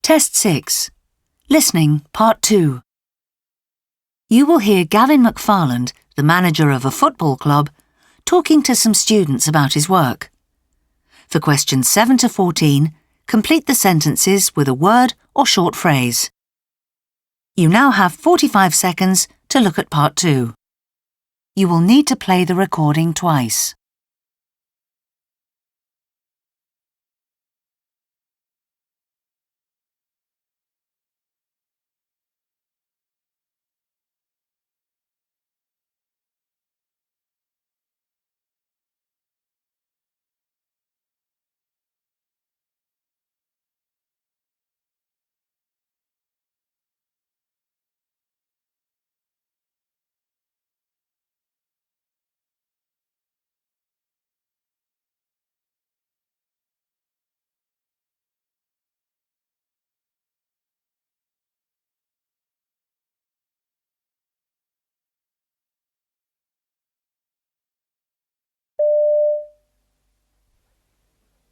Test 6. Listening, Part 2. You will hear Gavin McFarland, the manager of a football club, talking to some students about his work. For questions 7 to 14, complete the sentences with a word or short phrase. You now have 45 seconds to look at Part 2. You will need to play the recording twice.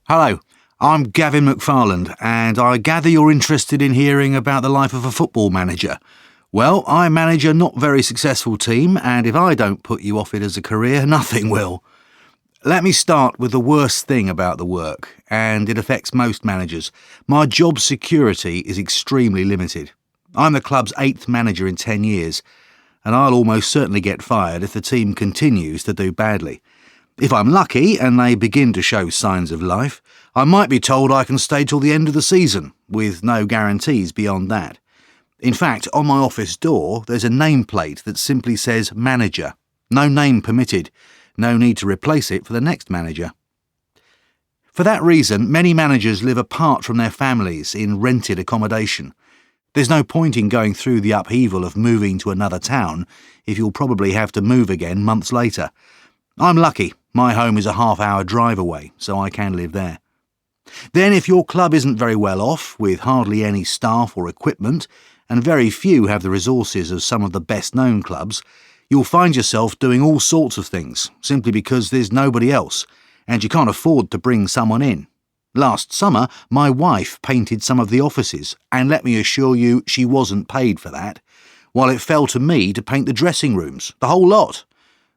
Hello, I'm Gavin McFarland, and I gather you're interested in hearing about the life of a football manager. Well, I manage a not very successful team, and if I don't put you off it as a career, nothing will. Let me start with the worst thing about the work, and it affects most managers. My job security is extremely limited. I'm the club's 8th manager in 10 years, and I'll almost certainly get fired if the team continues to do badly. If I'm lucky and they begin to show signs of life, I might be told I can stay till the end of the season, with no guarantees beyond that. In fact, on my office door, there's a nameplate that simply says manager. No name permitted. No need to replace it for the next manager. For that reason, many managers live apart from their families in rented accommodation. There's no point in going through the upheaval of moving to another town if you'll probably have to move again months later. I'm lucky. My home is a half-hour drive away, so I can live there. Then if your club isn't very well off, with hardly any staff or equipment, and very few have the resources of some of the best-known clubs, you'll find yourself doing all sorts of things, simply because there's nobody else, and you can't afford to bring someone in. Last summer, my wife painted some of the offices, and let me assure you, she wasn't paid for that, while it fell to me to paint the dressing rooms, the whole lot.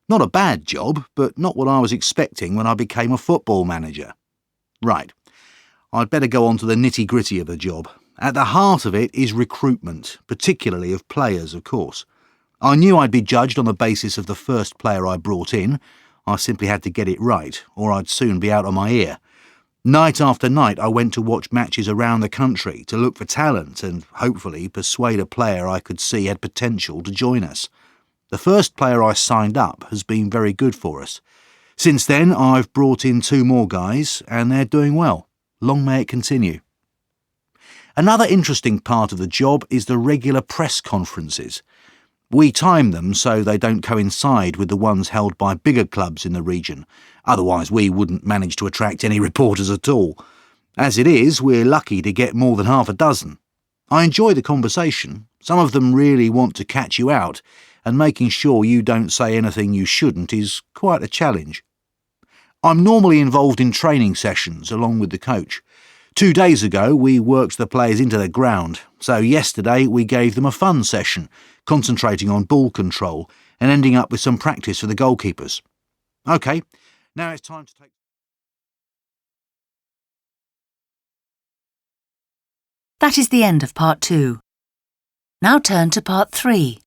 Not a bad job, but not what I was expecting when I became a football manager. Right, I'd better go on to the nitty-gritty of the job. At the heart of it is recruitment, particularly of players, of course. I knew I'd be judged on the basis of the first player I brought in. I simply had to get it right, or I'd soon be out on my ear. Night after night I went to watch matches around the country to look for talent and, hopefully, persuade a player I could see had potential to join us. The first player I signed up has been very good for us. Since then, I've brought in 2 more guys, and they're doing well. Long may it continue. Another interesting part of the job is the regular press conferences. We time them so they don't coincide with the ones held by bigger clubs in the region. Otherwise, we wouldn't manage to attract any reporters at all. As it is, we're lucky to get more than half a dozen. I enjoy the conversation. Some of them really want to catch you out, and making sure you don't say anything you shouldn't is quite a challenge. I'm normally involved in training sessions along with the coach. 2 days ago we worked the players into the ground, so yesterday we gave them a fun session, concentrating on ball control and ending up with some practice for the goalkeepers. OK, now it's time to take... That is the end of Part 2. Now turn to Part 3.